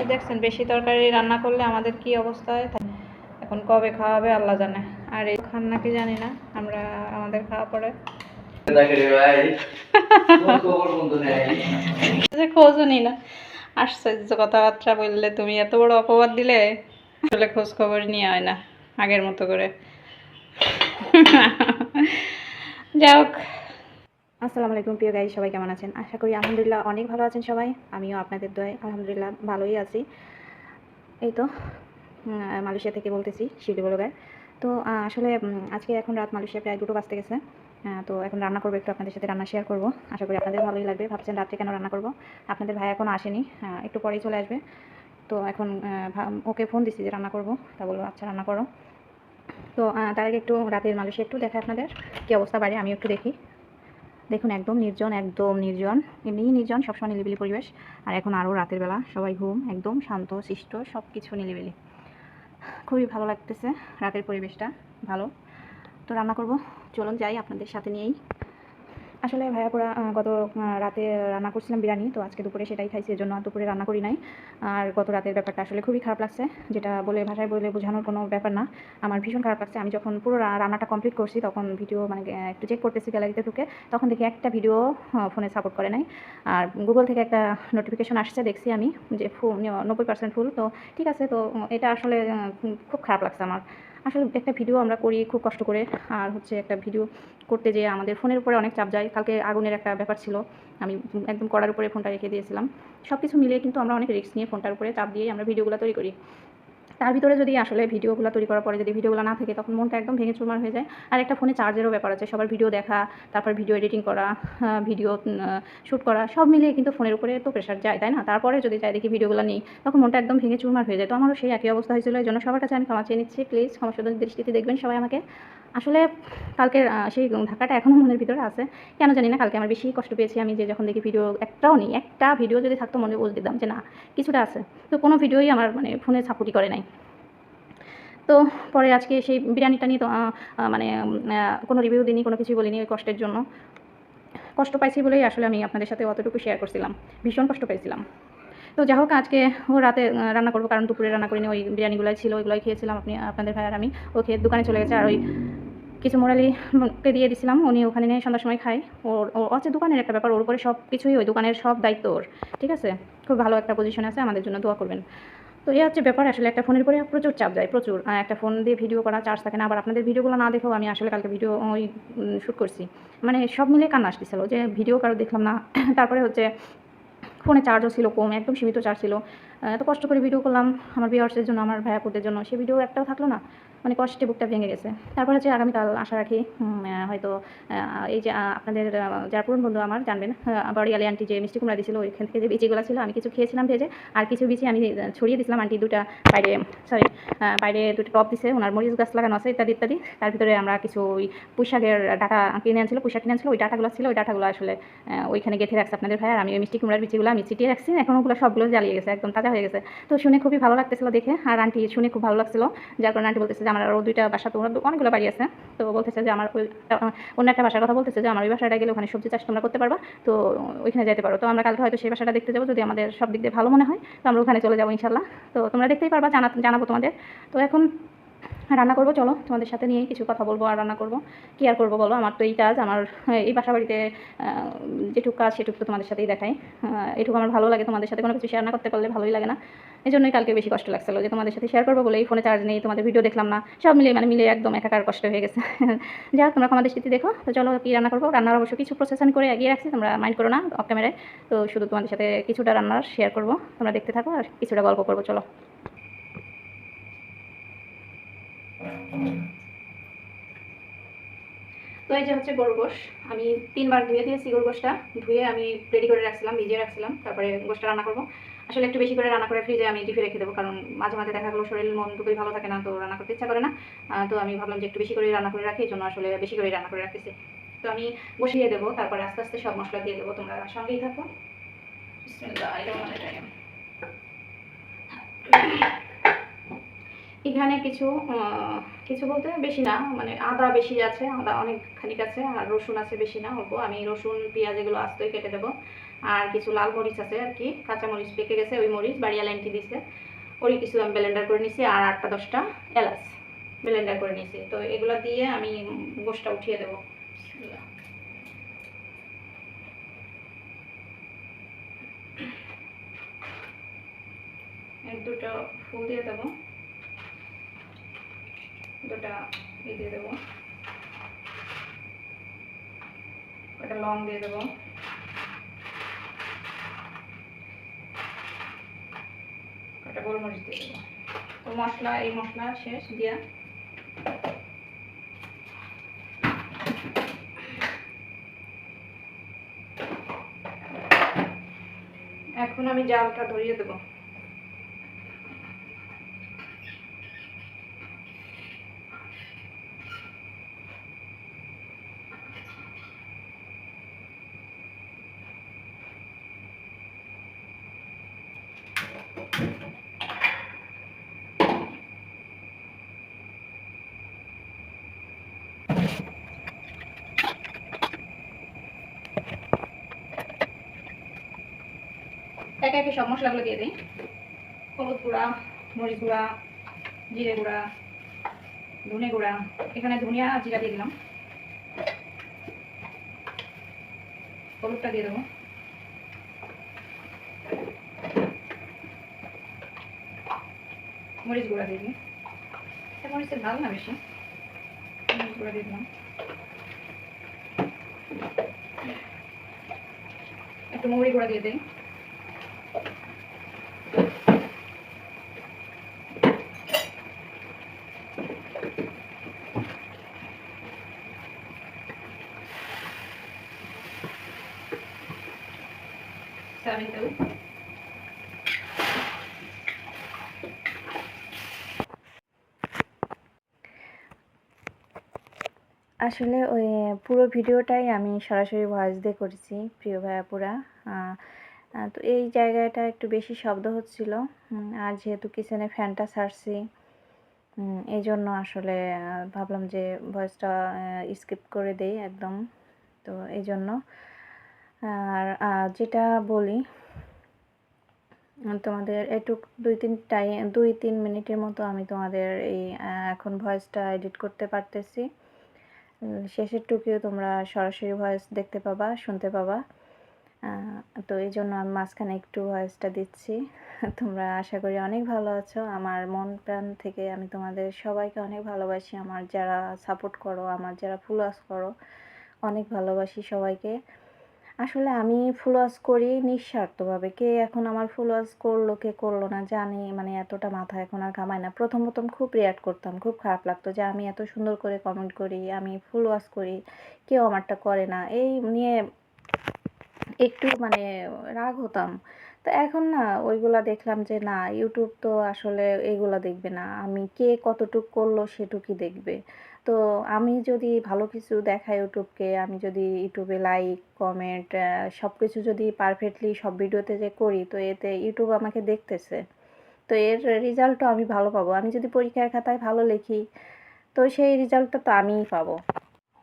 দেখছেন বেশি তরকারি রান্না করলে আমাদের কি অবস্থা হয়, এখন কবে খাওয়াবে আল্লাহ জানে। আর এই খান নাকি জানি না, আমরা আমাদের খাওয়া পরে যে খোঁজও নি না। আশ্চর্য কথাবার্তা বললে তুমি, এত বড় অপবাদ দিলে। আসলে খোঁজ খবর নিয়ে হয় না আগের মতো করে। যাই হোক, আসসালামু আলাইকুম প্রিয় গাই, সবাই কেমন আছেন? আশা করি আলহামদুলিল্লাহ অনেক ভালো আছেন সবাই। আমিও আপনাদের দয়ায় আলহামদুলিল্লাহ ভালোই আছি। এই তো মালয়েশিয়া থেকে বলতেছি, শিউলি ব্লগার। তো আসলে আজকে এখন রাত মালয়েশিয়া প্রায় 2টো বাজতে গেছে। তো এখন রান্না করবো, একটু আপনাদের সাথে রান্না শেয়ার করবো। আশা করি আপনাদের ভালোই লাগবে। ভাবছেন রাত্রে কেন রান্না করবো, আপনাদের ভাই এখনও আসেনি, একটু পরেই চলে আসবে। তো এখন ওকে ফোন দিচ্ছি যে রান্না করবো, তা বললো আচ্ছা রান্না করো। তো তার আগে একটু রাতের মালয়েশিয়া একটু দেখায় আপনাদের কী অবস্থা বাড়ি, আমি একটু দেখি। দেখুন একদম নির্জন, একদম নির্জন, এমনিই নির্জন, সবসময় নিলিবিলি পরিবেশ। আর এখন আরও রাতের বেলা, সবাই ঘুম, একদম শান্ত শিষ্ট, সব কিছু নিলিবিলি। খুবই ভালো লাগতেছে, রাতের পরিবেশটা ভালো। তো রান্না করব, চলুন যাই আপনাদের সাথে নিয়েই। আসলে ভাইয়াপুরা গত রাতে রান্না করছিলাম বিরিয়ানি, তো আজকে দুপুরে সেটাই খাইছি, এর জন্য দুপুরে রান্না করি নাই। আর গত রাতের ব্যাপারটা আসলে খুবই খারাপ লাগছে, যেটা বলে ভাষায় বলে বোঝানোর কোনো ব্যাপার না। আমার ভীষণ খারাপ লাগছে। আমি যখন পুরো রান্নাটা কমপ্লিট করছি তখন ভিডিও মানে একটু চেক করতেছি গ্যালারিতে ঢুকে, তখন দেখি একটা ভিডিও ফোনে সাপোর্ট করে নাই। আর গুগল থেকে একটা নোটিফিকেশন আসছে, দেখছি আমি যে 90% ফুল। তো ঠিক আছে, তো এটা আসলে খুব খারাপ লাগছে আমার। আসলে একটা ভিডিও আমরা করি খুব কষ্ট করে, আর হচ্ছে একটা ভিডিও করতে যেয়ে আমাদের ফোনের উপরে অনেক চাপ যায়। কালকে আগুনের একটা ব্যাপার ছিল, আমি একদম কড়ার উপরে ফোনটা রেখে দিয়েছিলাম। সব কিছু মিলিয়ে কিন্তু আমরা অনেক রিস্ক নিয়ে ফোনটার উপরে চাপ দিয়েই আমরা ভিডিওগুলো তৈরি করি। তার ভিতরে যদি আসলে ভিডিওগুলো তৈরি করার পরে যদি ভিডিওগুলো না থাকে, তখন মনটা একদম ভেঙে চুরমার হয়ে যায়। আর একটা ফোনে চার্জেরও ব্যাপার আছে, সবার ভিডিও দেখা, তারপর ভিডিও এডিটিং করা, ভিডিও শ্যুট করা, সব মিলিয়ে কিন্তু ফোনের উপরে তো প্রেশার যায়, তাই না? তারপরে যদি যাই দেখি ভিডিওগুলো নেই, তখন মনটা একদম ভেঙে চুরমার হয়ে যায়। তো আমারও সেই একই অবস্থা হয়েছিল, এই জন্য সবার কাছে আমি ক্ষমা চেয়ে নিচ্ছি। প্লিজ ক্ষমা সুন্দর দৃষ্টিতে দেখবেন সবাই আমাকে। আসলে কালকের সেই ধাক্কাটা এখনও মনের ভিতরে আছে, কেন জানি না। কালকে আমার বেশি কষ্ট পেয়েছি আমি, যে যখন দেখি ভিডিও একটাও নেই, একটা ভিডিও যদি থাকতো মনে বুঝ দিতাম যে না কিছুটা আছে। তো কোনো ভিডিওই আমার মানে ফোনে সাপোর্টই করে নাই। তো পরে আজকে সেই বিরিয়ানিটা নিয়ে তো মানে কোনো রিভিউ দিইনি, কোনো কিছুই বলিনি ওই কষ্টের জন্য। কষ্ট পাইছি বলেই আসলে আমি আপনাদের সাথে অতটুকু শেয়ার করছিলাম, ভীষণ কষ্ট পেয়েছিলাম। তো যাই হোক, আজকে ও রাতে রান্না করবো, কারণ দুপুরে রান্না করিনি, ওই বিরিয়ানিগুলোই ছিল, ওইগুলোই খেয়েছিলাম। আপনাদের ভাই আর আমি, ও খেয়ে দোকানে চলে গেছে। আর ওই কিছু মোরালিকে দিয়ে দিছিলাম, উনি ওখানে নিয়ে সন্ধ্যার সময় খায়। ওর হচ্ছে দোকানের একটা ব্যাপার, ওর উপরে সব কিছুই, ওই দোকানের সব দায়িত্ব ওর। ঠিক আছে, খুব ভালো একটা পজিশনে আছে, আমাদের জন্য দোয়া করবেন। তো এই হচ্ছে ব্যাপার। আসলে একটা ফোনের উপরে প্রচুর চাপ যায়, প্রচুর। একটা ফোন দিয়ে ভিডিও করা, চার্জ থাকে না। আবার আপনাদের ভিডিওগুলো না দেখেও আমি আসলে কালকে ভিডিও ওই শ্যুট করছি, মানে সব মিলে কান্না আসতেছিল যে ভিডিও কারো দেখলাম না। তারপরে হচ্ছে ফোনে চার্জও ছিল কম, একদম সীমিত চার্জ ছিল। এত কষ্ট করে ভিডিও করলাম আমার ভিউয়ার্সের জন্য, আমার ভাইয়াপুদের জন্য, সেই ভিডিও একটাও থাকলো না। মানে কষ্টে বুকটা ভেঙে গেছে। তারপর হচ্ছে আগামীকাল আশা রাখি হয়তো এই যে আপনাদের যারা পুরনো বন্ধু আমার জানবেন, বড়ি আলী আন্টি যে মিষ্টি কুমড়া দিয়েছিল, ওইখান থেকে যে বিচিগুলো ছিল আমি কিছু খেয়েছিলাম ভেজে, আর কিছু বিচি আমি ছড়িয়ে দিয়েছিলাম। আন্টি দুটা বাইরে, সরি, বাইরে দুটো টপ দিছে, ওনার মরিচ গাছ লাগানো আছে, ইত্যাদি ইত্যাদি। তার ভিতরে আমরা কিছু ওই পুঁইশাকের ডাটা কিনে আনছিল, পুঁইশাক কিনে আনছিল, ওই ডাটাগুলো ছিল, ওই ডাটাগুলো আসলে ওইখানে গেঁথে রাখছে আপনাদের ভাই। আর আমি ওই মিষ্টি কুমড়ার বিচিগুলো আমি ছিটিয়ে রাখছি, এখন ওগুলো সবগুলো জ্বালিয়ে গেছে, একদম তাজা হয়ে গেছে। তো শুনে খুবই ভালো লাগতেছিল দেখে, আর আন্টি শুনে খুব ভালো লাগছিল। যার কারণে আন্টি বলতেছে যে আমার আরও 2টা বাসা, তো অনেকগুলো বাড়ি আছে। তো বলতেছে যে আমার ওই অন্য একটা বাসার কথা বলতেছে যে আমার ওই বাসাটা গেলে ওখানে সবজি চাষ তোমরা করতে পারবা, তো ওইখানে যেতে পারো। তো আমরা কালকে হয়তো সেই বাসাটা দেখতে যাবো, যদি আমাদের সব দিক দিয়ে ভালো মনে হয় তো আমরা ওখানে চলে যাবো ইনশাল্লাহ। তো তোমরা দেখতেই পারবা, জানাবো তোমাদের। তো এখন রান্না করবো, চলো তোমাদের সাথে নিয়েই কিছু কথা বলবো আর রান্না করবো। কী আর করবো বলো, আমার তো এই কাজ, আমার এই বাসা বাড়িতে যেটুকু কাজ সেটুকু তো তোমাদের সাথেই দেখাই। এটুকু আমার ভালো লাগে, তোমাদের সাথে কোনো কিছু শেয়ার না করতে পারলে ভালোই লাগে না। এই জন্যই কালকে বেশি কষ্ট লাগছিলো যে তোমাদের সাথে শেয়ার করবো বলেই ফোনে চার্জ নেই, তোমাদের ভিডিও দেখলাম না, সব মিলিয়ে মিলে একদম একাকার কষ্ট হয়ে গেছে। যাই হোক, তোমরা আমাদের স্মৃতি দেখো। তো চলো কী রান্না করবো, রান্নার অবশ্য কিছু প্রসেস আমি করে এগিয়ে রাখছি, তোমরা মাইন্ড করো না অফ ক্যামেরায়। তো শুধু তোমাদের সাথে কিছুটা রান্নার শেয়ার করবো, তোমরা দেখতে থাকো আর কিছুটা গল্প করবো, চলো। তো এই যে হচ্ছে গরুর গোশ, আমি 3বার ধুয়ে দিয়েছি গরুর গোশটা। ধুয়ে আমি রেডি করে রাখছিলাম, ভিজিয়ে রাখছিলাম, তারপরে গোশটা রান্না করবো। আসলে একটু বেশি করে রান্না করে ফ্রিজে আমি ডিপে রেখে দেবো, কারণ মাঝে মাঝে দেখা গেলো শরীর মন দুটোই ভালো থাকে না, তো রান্না করতে ইচ্ছা করে না। তো আমি ভাবলাম যে একটু বেশি করে রান্না করে রাখি, এই জন্য আসলে বেশি করে রান্না করে রাখতেছি। তো আমি বসিয়ে দেবো, তারপরে আস্তে আস্তে সব মশলা দিয়ে দেবো, তোমরা সঙ্গেই থাকো। এখানে কিছু কিছু বলতে বেশি না, মানে আদা বেশি আছে, আদা অনেক খানিক আছে, আর রসুন আছে বেশি না, অল্প। আমি রসুন পেঁয়াজ এগুলো আস্তেই কেটে দেবো। আর কিছু লাল মরিচ আছে আর কি, কাঁচা মরিচ পেকে গেছে, ওই মরিচ বাড়িয়া লাইনটি দিছে, ওই কিছু আমি ব্লেন্ডার করে নিছি। আর 8-10টা এলাচ ব্লেন্ডার করে নিছি। তো এগুলো দিয়ে আমি গোশটা উঠিয়ে দেবো। এক দুটো ফুল দিয়ে দেবো, দুটা দিয়ে দেবো, একটা লং দিয়ে দেবো, একটা গোলমরিচ দিয়ে দেবো। তো মশলা, এই মশলা শেষ দিয়া এখন আমি জালটা ধরিয়ে দেবো। একে একে সব মশলাগুলো দিয়ে দিই। হলুদ গুঁড়া, মরিচ গুঁড়া, জিরে গুঁড়া, ধনে গুঁড়া, এখানে ধনিয়া জিরা দিয়ে দিলাম, হলুদটা দিয়ে দেবো, মরিচ গুঁড়া দিয়ে দিই, মরিচের ঝাল না বেশি, মরিচ গুঁড়া দিয়ে দিলাম, একটু মৌরি গুঁড়া দিয়ে দিই, সয়াবিন তেল, আসলে ওই পুরো ভিডিওটাই আমি সরাসরি ভয়েস দিয়ে করেছি প্রিয় ভাইয়াপুরা। তো এই জায়গাটা একটু বেশি শব্দ হচ্ছিল, আর যেহেতু কিচেনে ফ্যানটা ছাড়ছি, এই জন্য আসলে ভাবলাম যে ভয়েসটা স্কিপ করে দেই একদম। তো এই জন্য আর যেটা বলি তোমাদের একটু 2-3 মিনিটের মতো আমি তোমাদের এই এখন ভয়েসটা এডিট করতে পারতেছি। শেষের টুকিও তোমরা সরাসরি ভয়েস দেখতে পাবা, শুনতে পাবা। তো এই জন্য আমি মাঝখানে একটু ভয়েসটা দিচ্ছি। তোমরা আশা করি অনেক ভালো আছো। আমার মন প্রাণ থেকে আমি তোমাদের সবাইকে অনেক ভালোবাসি। আমার যারা সাপোর্ট করো, আমার যারা ফলোয়ার্স করো, অনেক ভালোবাসি সবাইকে। আসলে আমি ফলোয়ার্স করি নিঃস্বার্থভাবে। কে এখন আমার ফলোয়ার্স করলো, কে করলো না জানি, মানে এতটা মাথা এখন আর ঘামাই না। প্রথম খুব রিঅ্যাক্ট করতাম, খুব খারাপ লাগতো যে আমি এত সুন্দর করে কমেন্ট করি, আমি ফলোয়ার্স করি, কেউ আমারটা করে না, এই নিয়ে একটু মানে রাগ হতাম। তো এখন না ওইগুলা দেখলাম যে না, ইউটিউব তো আসলে এইগুলা দেখবে না, আমি কে কতটুক করলো সেটুকুই দেখবে। তো আমি যদি ভালো কিছু দেখাই ইউটিউবকে, আমি যদি ইউটিউবে লাইক কমেন্ট সব কিছু যদি পারফেক্টলি সব ভিডিওতে যে করি, তো এতে ইউটিউব আমাকে দেখতেছে, তো এর রেজাল্টও আমি ভালো পাবো। আমি যদি পরীক্ষার খাতায় ভালো লিখি, তো সেই রেজাল্টটা তো আমিই পাবো।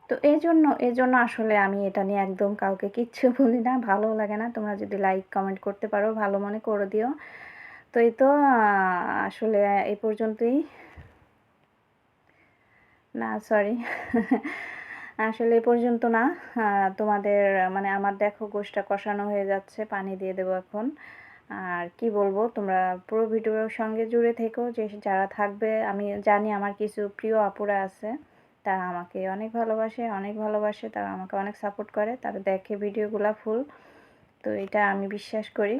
তো এই জন্য আসলে আমি এটা নিয়ে একদম কাউকে কিচ্ছু বলি না, ভালো লাগে না। তোমরা যদি লাইক কমেন্ট করতে পারো ভালো মনে করে দিও। তো এই তো আসলে এই পর্যন্তই, না সরি আসলে এই পর্যন্ত না। তোমাদের মানে আমার দেখো গোশটা কষানো হয়ে যাচ্ছে, পানি দিয়ে দেবো এখন। আর কি বলবো, তোমরা পুরো ভিডিওর সঙ্গে জুড়ে থেকো, যে যারা থাকবে। আমি জানি আমার কিছু প্রিয় আপুরা আছে, তারা আমাকে অনেক ভালোবাসে, তারা আমাকে অনেক সাপোর্ট করে, তারা দেখে ভিডিওগুলা ফুল। তো এটা আমি বিশ্বাস করি।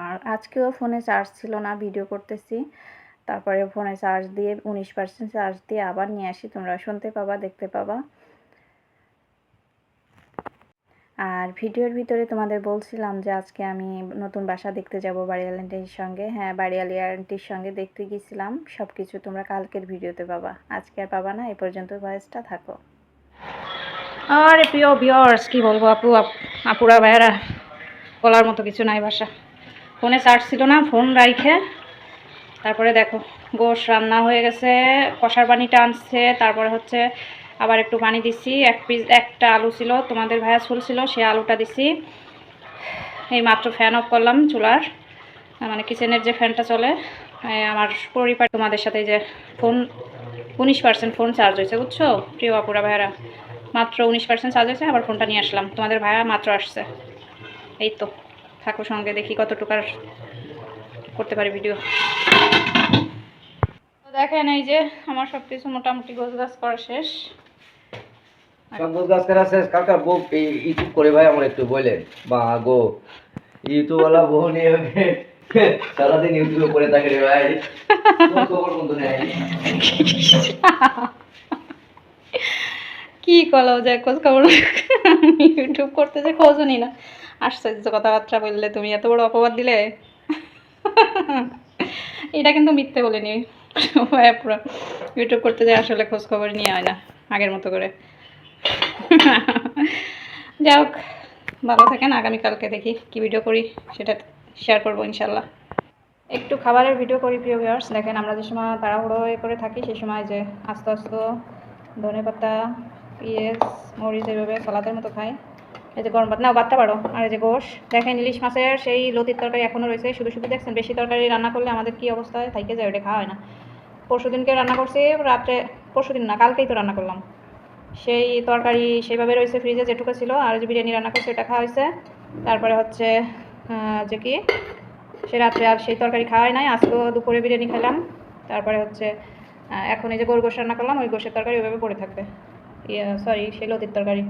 আর আজকেও ফোনে চার্জ ছিল না, ভিডিও করতেছি, তারপরে ফোনে চার্জ দিয়ে 19% চার্জ দিয়ে আবার নিয়ে আসি। তোমরা শুনতে পাবা, দেখতে পাবা। আর ভিডিওর ভিতরে তোমাদের বলছিলাম যে আজকে আমি নতুন বাসা দেখতে যাব বাড়িয়াল আন্টির সঙ্গে। হ্যাঁ, বাড়িয়ালি আন্টির সঙ্গে দেখতে গিয়েছিলাম। সব কিছু তোমরা কালকের ভিডিওতে পাবা, আজকে আর পাবা না। এই পর্যন্ত ভয়েসটা থাকো। আরে প্রিয় ভিউয়ার্স, কি বলবো আপুরা ভাইয়েরা, বলার মতো কিছু নাই। বাসা ফোনে চার্জ ছিল না, ফোন রাইখে তারপরে দেখো গোশ রান্না হয়ে গেছে, কষার পানিটা আনছে, তারপরে হচ্ছে আবার একটু পানি দিছি, একটা আলু ছিল, তোমাদের ভাইয়া ঝোল ছিল, সে আলুটা দিছি। এই মাত্র ফ্যান অফ করলাম চুলার, মানে কিচেনের যে ফ্যানটা চলে। আমার পরিবার তোমাদের সাথে যে ফোন 19% ফোন চার্জ হয়েছে, বুঝছো প্রিয় আপুরা ভাইয়ারা, মাত্র 19% চার্জ হয়েছে। আবার ফোনটা নিয়ে আসলাম, তোমাদের ভাইয়া মাত্র আসছে। এই তো থাকো সঙ্গে, দেখি কতটুকু আর করতে পারি ভিডিও। তো দেখেন এই যে আমার সব কিছু মোটামুটি গোছগাছ করা শেষ। সব গোছগাছ করা শেষ। কাকা বউ ইউটিউব করে ভাই আমার একটু বলেন। বা গো ইউটিউবওয়ালা বউ নিয়ে সারাদিন ইউটিউবে পড়ে থাকে রে ভাই, খবর বন্ধু নেই। কি কলো যে খোঁজ খবর ইউটিউব করতে যে খোঁজও নি না। আশ্চর্য কথাবার্তা বললে তুমি, এত বড় অপবাদ দিলে। এটা কিন্তু মিথ্যে বলিনি, পুরো ইউটিউব করতে যে আসলে খোঁজ খবর নিয়ে হয় না আগের মতো করে। যাই হোক, ভালো থাকেন। আগামীকালকে দেখি কি ভিডিও করি, সেটা শেয়ার করবো ইনশাল্লাহ। একটু খাবারের ভিডিও করি প্রিয় ভিউয়ার্স। দেখেন আমরা যে সময় তাড়াহুড়ো করে থাকি সেই সময় যে আস্তে আস্তে ধনেপাতা, পেঁয়াজ, মরিচ এভাবে সালাদের মতো খাই। এই যে গরম ভাত নাও, ভাতটা পারো। আর এই যে গোশ, দেখেন ইলিশ মাছের সেই লতির তরকারি এখনও রয়েছে শুধু শুধু। দেখছেন বেশি তরকারি রান্না করলে আমাদের কি অবস্থা হয়, থাইকে যায়, ওটা খাওয়া হয় না। পরশু দিনকে রান্না করছি রাত্রে, পরশু দিন না কালকেই তো রান্না করলাম। সেই তরকারি সেইভাবে রয়েছে ফ্রিজে যেটুকু ছিল। আর যে বিরিয়ানি রান্না করছে ওটা খাওয়া হয়েছে। তারপরে হচ্ছে যে কি সে রাত্রে আর সেই তরকারি খাওয়াই নাই, আজকেও দুপুরে বিরিয়ানি খেলাম। তারপরে হচ্ছে এখন এই যে গরু গোশ রান্না করলাম, ওই গোশের তরকারি ওইভাবে পড়ে থাকবে। সরি, সেই লতির তরকারি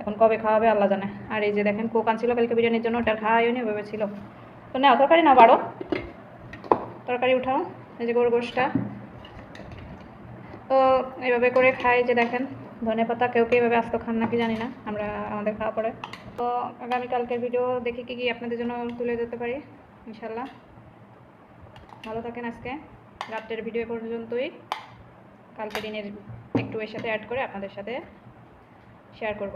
এখন কবে খাওয়াবে আল্লাহ জানে। আর এই যে দেখেন কোক আনছিল কালকে বিরিয়ানির জন্য, ওটার খাওয়া হয়নি, ওইভাবে ছিল। তো নাও তরকারি নাও, বাড়ো তরকারি উঠাও। এই যে গরু গোশটা তো এইভাবে করে খাই। যে দেখেন ধনেপাতা কেউ কেউ এভাবে আস্ত খান নাকি জানি না, আমরা আমাদের খাওয়া পড়ে। তো আগামীকালকের ভিডিও দেখি কি কি আপনাদের জন্য তুলে দিতে পারি ইনশাল্লাহ। ভালো থাকেন। আজকে রাত্রের ভিডিও পর্যন্তই, কালকে দিনের একটু এর সাথে অ্যাড করে আপনাদের সাথে শেয়ার করব।